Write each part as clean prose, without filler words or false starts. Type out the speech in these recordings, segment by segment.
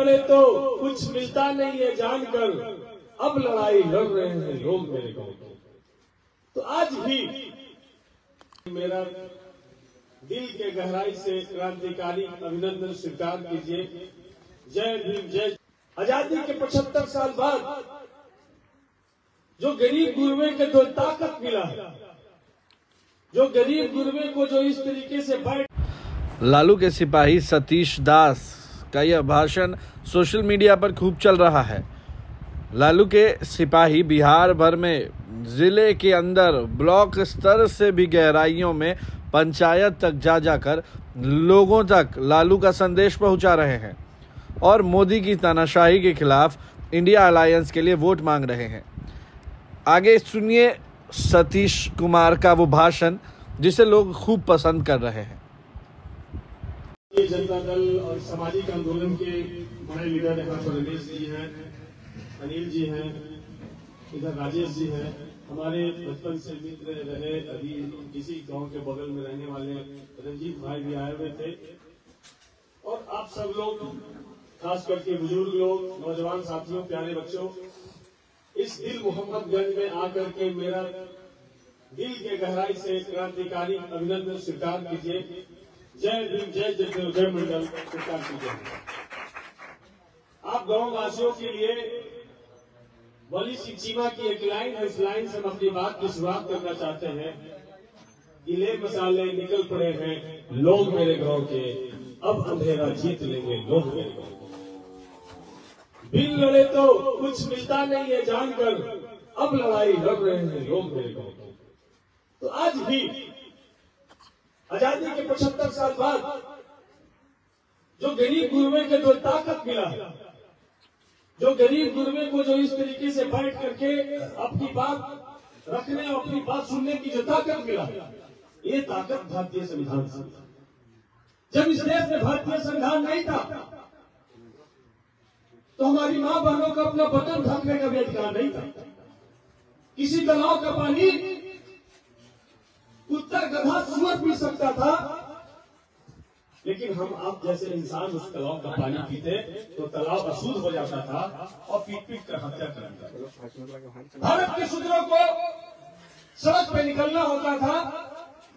पहले तो कुछ मिलता नहीं है जानकर, अब लड़ाई लड़ रहे हैं लोग मेरे गांव के। तो आज भी मेरा दिल के गहराई से क्रांतिकारी अभिनंदन स्वीकार कीजिए। जय भीम जय। आजादी के 75 साल बाद जो गरीब गुरबे के जो ताकत मिला है, जो गरीब गुरबे को जो इस तरीके से बैठ। लालू के सिपाही सतीश दास का यह भाषण सोशल मीडिया पर खूब चल रहा है। लालू के सिपाही बिहार भर में जिले के अंदर ब्लॉक स्तर से भी गहराइयों में पंचायत तक जा जाकर लोगों तक लालू का संदेश पहुंचा रहे हैं और मोदी की तानाशाही के खिलाफ इंडिया अलायंस के लिए वोट मांग रहे हैं। आगे सुनिए सतीश कुमार का वो भाषण जिसे लोग खूब पसंद कर रहे हैं। जनता दल और सामाजिक आंदोलन के बड़े लीडर यहाँ पर रमेश जी हैं, अनिल जी हैं, इधर राजेश जी हैं, हमारे बचपन से मित्र रहे, अभी इसी गांव के बगल में रहने वाले रंजीत भाई भी आए हुए थे। और आप सब लोग, खास करके बुजुर्ग लोग, नौजवान साथियों, प्यारे बच्चों, इस दिल मोहम्मदगंज में आकर के मेरा दिल के गहराई से क्रांतिकारी अभिनंदन स्वीकार कीजिए। जय भीम जय जय जय मंडल स्वीकार कीजिए। आप गांव वासियों के लिए बली सिक्चिमा की एक लाइन है, इस लाइन से हम अपनी बात की शुरुआत करना चाहते हैं। गिले मसाले निकल पड़े हैं लोग मेरे गांव के, अब अंधेरा जीत लेंगे लोग मेरे गांव के। बिन लड़े तो कुछ मिलता नहीं है जानकर, अब लड़ाई लड़ रहे हैं लोग मेरे गांव के। तो आज भी आजादी के 75 साल बाद जो गरीब गुरबे के जो ताकत मिला है, जो गरीब गुरबे को जो इस तरीके से बैठ करके अपनी बात रखने और अपनी बात सुनने की जो ताकत मिला है, ये ताकत भारतीय संविधान से। जब इस देश में भारतीय संविधान नहीं था तो हमारी मां बहनों का अपना बटन ढकने का भी अधिकार नहीं था। किसी तालाब का पानी कुत्ता गधा सुअर पी सकता था, लेकिन हम आप जैसे इंसान उस तालाब का पानी पीते तो तालाब अशुद्ध हो जाता था और पीट पीट कर हत्या कर देता। भारत के शूद्रों को सड़क पे निकलना होता था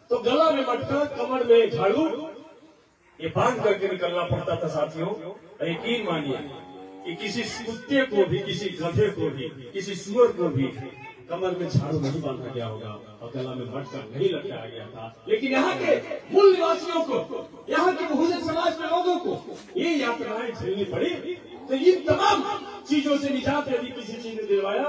तो गला में मटका, कमर में झाड़ू, ये बांध करके निकलना पड़ता था। साथियों, यकीन मानिए कि किसी कुत्ते को भी, किसी गधे को भी, किसी सुअर को भी कमर में झाड़ू नहीं बांधा गया होगा और गला में मटका नहीं लटकाया गया था। लेकिन यहाँ के मूल निवासियों को, यहाँ के बहुजन समाज के लोगों को ये यातनाएं झेलनी पड़ी। तो इन तमाम चीजों से निजात यदि किसी चीज ने दिलवाया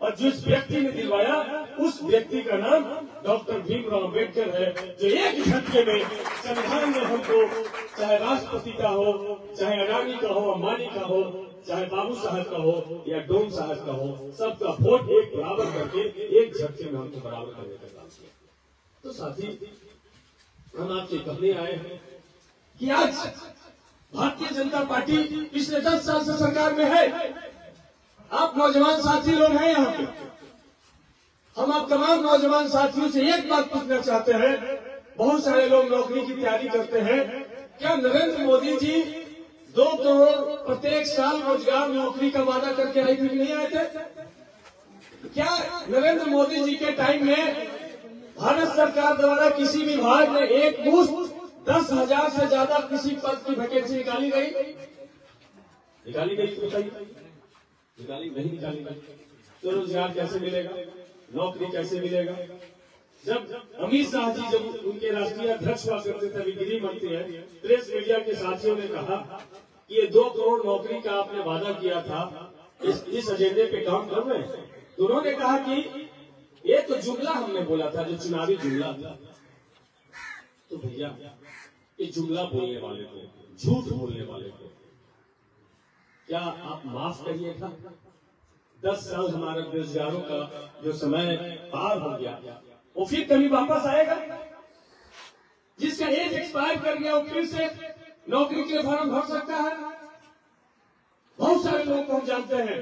और जिस व्यक्ति ने दिलवाया उस व्यक्ति का नाम डॉक्टर भीमराव अम्बेडकर है, जो एक झटके में संविधान में हमको, चाहे राष्ट्रपति का हो, चाहे अडानी का हो, अंबानी का हो, चाहे बाबू साहब का हो या डोम साहब का हो, सबका वोट एक बराबर करके एक झटके में हमको बराबर करने का काम किया। तो साथी, हम आपसे कहने आए हैं कि आज भारतीय जनता पार्टी पिछले 10 साल से सरकार में है। आप नौजवान साथी लोग हैं यहाँ पे, हम आप तमाम नौजवान साथियों से एक बात पूछना चाहते हैं। बहुत सारे लोग नौकरी की तैयारी करते हैं। क्या नरेंद्र मोदी जी 2 करोड़ प्रत्येक साल रोजगार नौकरी का वादा करके आए थे कि नहीं आए थे? क्या नरेंद्र मोदी जी के टाइम में भारत सरकार द्वारा किसी विभाग में एक मुश्त 10,000 से ज्यादा किसी पद की वैकेंसी निकाली गई? निकाली गई? बताइए, निकाली नहीं निकाली गई? तो रोजगार कैसे मिलेगा, नौकरी कैसे मिलेगा? जब अमित शाह जी जब उनके राष्ट्रीय अध्यक्ष हुआ करते थे, गृह मंत्री है, प्रेस मीडिया के साथियों ने कहा कि ये 2 करोड़ नौकरी का आपने वादा किया था, इस एजेंडे पे काम कर रहे हैं। तो उन्होंने कहा कि ये तो जुमला हमने बोला था, जो चुनावी जुमला था। तो भैया, ये जुमला बोलने वाले को, झूठ बोलने वाले को क्या आप माफ करिएगा? 10 साल हमारे बेरोजगारों का जो समय पार हो गया, वो फिर कभी वापस आएगा? जिसका एज एक्सपायर कर गया वो फिर से नौकरी के फॉर्म भर सकता है? बहुत सारे लोग को हम जानते हैं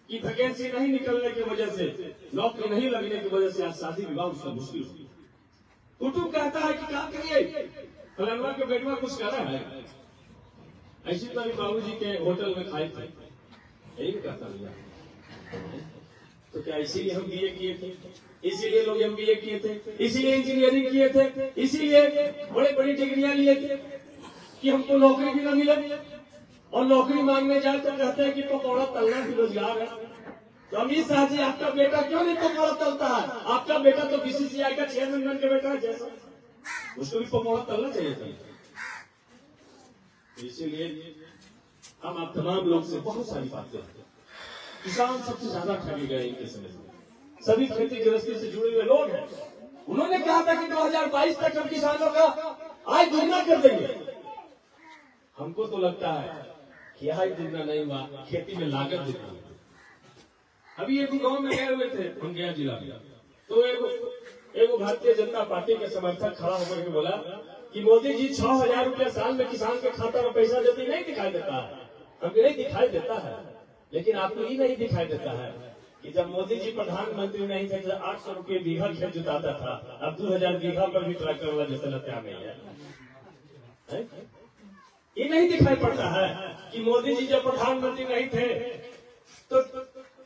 कि वैकेंसी नहीं निकलने की वजह से, नौकरी नहीं लगने की वजह से आज शादी विवाह उसका मुश्किल हो गया। कुटुंब कहता है कि क्या करिए, फलाना के बेटवा कुछ कर रहा है, ऐसी तो अभी बाबू जी के होटल में खाए थे, यही कहता भैया। तो क्या इसीलिए हम बीए किए थे, इसीलिए लोग MBA किए थे, इसीलिए इंजीनियरिंग किए थे, इसीलिए बड़े बड़ी डिग्रियां लिए थे कि हमको नौकरी भी न मिले, और नौकरी मांगने जाए तो कहते हैं कि पकौड़ा तलना भी रोजगार है। तो अमित शाह जी, आपका बेटा क्यों नहीं पकौड़ा तलता है? आपका बेटा तो BCCI का चेयरमैन बन के बेटा है जैसा, उसको भी पकौड़ा तलना चाहिए था। इसीलिए हम आप तमाम लोग से बहुत सारी बातें, किसान सबसे ज्यादा ठगे गए इनके समय में, सभी खेती गृहस्थी से जुड़े हुए लोग हैं। उन्होंने कहा था कि 2022 तक हम किसानों का आय दुगना कर देंगे। हमको तो लगता है कि आय दुगना नहीं हुआ, खेती में लागत दुगना। अभी एक गांव में गए हुए थे गया जिला में, तो एगो भारतीय जनता पार्टी के समर्थक खड़ा होकर के बोला कि मोदी जी 6,000 रुपया साल में किसान के खाता में पैसा देते नहीं दिखाई देता है। हमको नहीं दिखाई देता है, लेकिन आपको ये नहीं दिखाई देता है कि जब मोदी जी प्रधानमंत्री नहीं थे तो 800 रुपये बीघा खेत जुताता था, अब 2,000 बीघा पर भी ट्रैक्टर वाला जैसे लत्या नहीं है। ये नहीं दिखाई पड़ता है कि मोदी जी जब प्रधानमंत्री नहीं थे तो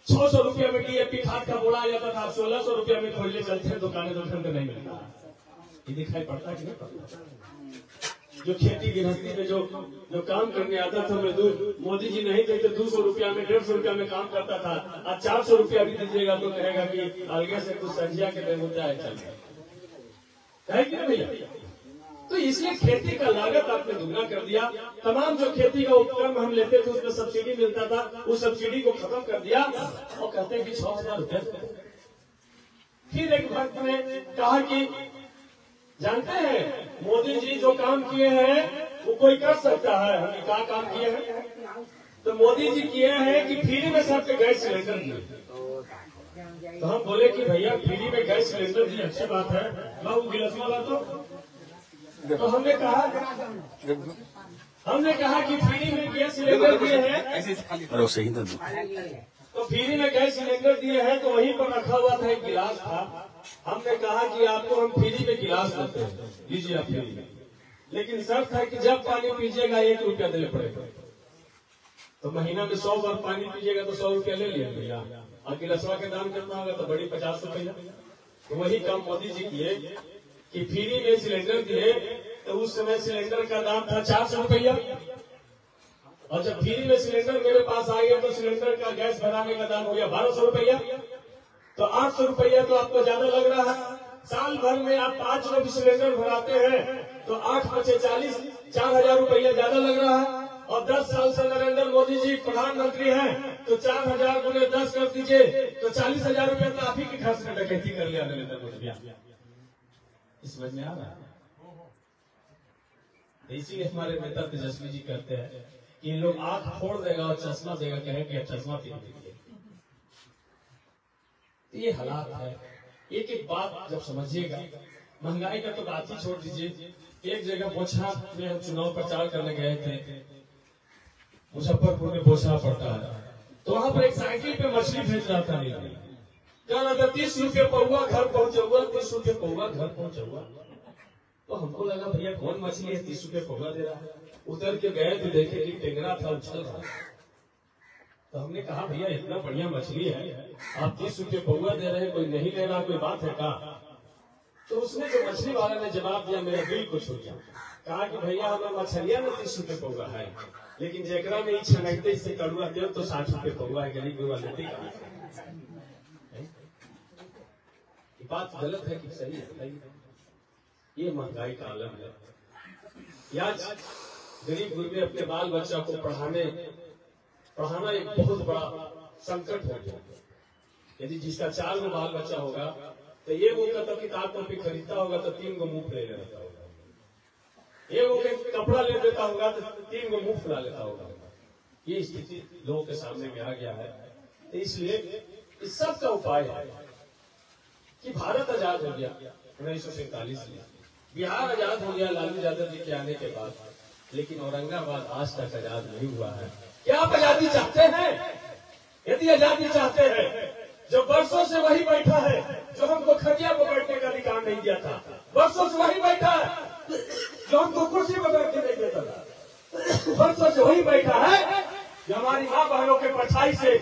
600 रुपया में DAP खाद का बोला जाता था, 1,600 रुपया में खोलने चलते हैं दुकानें, दुकान तो नहीं मिलता। ये दिखाई पड़ता है कि नहीं पड़ता? जो खेती गृहस्थी में जो काम करने आता था मजदूर, मोदी जी नहीं थे तो 200 रुपया में 150 रुपया में काम करता था। आज 400 रुपया भी दीजिएगा तो कहेगा कि अलगे से कुछ संजिया के बेमुद्दा है चल है कि नहीं भैया? तो इसलिए खेती का लागत आपने दुगना कर दिया। तमाम जो खेती का उपकरण हम लेते थे उसमें सब्सिडी मिलता था, उस सब्सिडी को खत्म कर दिया और कहते हैं कि 6,000 रुपया। फिर एक वक्त में कहा कि जानते हैं मोदी जी जो काम किए हैं वो कोई कर सकता है। हमने क्या काम किए हैं? तो मोदी जी किए हैं कि फ्री में सबके गैस सिलेंडर दिए। तो हम बोले कि भैया फ्री में गैस सिलेंडर दी अच्छी बात है, बाबू गिलास वाला तो हमने कहा कि फ्री में गैस सिलेंडर दिए हैं, तो फ्री में गैस सिलेंडर दिए हैं तो वहीं पर रखा हुआ था एक गिलास था। हमने कहा कि आपको हम फ्री में गिलास देते हैं, लीजिए आप फ्री में, लेकिन शर्त है कि जब पानी पीजिएगा 1 रुपया देने पड़ेगा। तो महीना में 100 बार पानी पीजिएगा तो 100 रुपया ले लिया भैया, और गिलासवा के दाम कितना होगा तो बड़ी 50 रुपया। तो वही काम मोदी जी किए कि फ्री में सिलेंडर दिए, तो उस समय सिलेंडर का दाम था 400 रुपया, और जब फ्री में सिलेंडर मेरे पास आ गया तो सिलेंडर का गैस भराने का दाम हो गया 1200 रुपया। तो 800 रुपया तो आपको ज्यादा लग रहा है। साल भर में आप 5 लोग सिलेंडर भराते हैं तो 8 × 40 4,000 रुपया ज्यादा लग रहा है। और 10 साल से नरेंद्र मोदी जी प्रधानमंत्री हैं तो 4,000 × 10 कर दीजिए तो 40,000 रुपया तो आप ही के खर्च में डकैती कर लिया नरेंद्र मोदी। इस समझ में आ रहा है? इसीलिए हमारे नेता तेजस्वी जी कहते हैं कि इन लोग आंख फोड़ देगा और चश्मा देगा, कहेंगे चश्मा पी लीजिए। ये हालात है। एक एक बात जब समझिएगा, महंगाई का तो बात ही छोड़ दीजिए। एक जगह बोछा में हम चुनाव प्रचार करने गए थे, मुजफ्फरपुर में बोछा पड़ता है, तो वहां पर एक साइकिल पे मछली भेज रहा था। कह रहा था 30 रुपये पौवा घर पहुंचूंगा, 30 रुपये पौवा घर पहुंचूंगा। तो हमको लगा भैया कौन मछली है 30 रुपये पौवा दे रहा है। उतर के गए तो देखे कि टेंगरा था, उछल रहा। तो हमने कहा भैया इतना बढ़िया मछली है, आप 30 रुपये पौवा दे रहे हैं, कोई नहीं ले रहा, कोई बात है का? तो उसने जो मछली वाला ने जवाब दिया मेरा दिल को छू गया। कहा कि भैया हमें मछलियां में 30 रुपये पौवा है, लेकिन जेकरा में इच्छा नहीं इससे कड़ुआ दे तो 60 रुपये पौवा है, गरीब गुरुआ लेते। बात गलत है कि सही है? ये महंगाई का आलम है। आज गरीब गुरबे अपने बाल बच्चा को पढ़ाना एक बहुत बड़ा संकट हो गया। यदि जिसका 4 गो बाल बच्चा होगा तो ये वो तो किताब कॉपी खरीदता होगा तो 3 गो मुफ्त ले लेता होगा, ये वो कपड़ा ले देता होगा तो 3 गो मुफ्त ला लेता होगा। ये स्थिति लोगों के सामने में आ गया है। तो इसलिए इस सब का उपाय है कि भारत आजाद हो गया 1947 में, बिहार आजाद हो गया लालू यादव जी के आने के बाद, लेकिन औरंगाबाद आज तक आजाद नहीं हुआ है। क्या आप आजादी चाहते हैं? यदि आजादी चाहते हैं, जो वर्षों से वही बैठा है जो हमको खटिया पर बैठने का अधिकार नहीं दिया था, वर्षों से वही बैठा है जो हमको कुर्सी पर बैठने नहीं देता था, फर्श से वही बैठा है कि हमारी माँ बहनों के परछाई से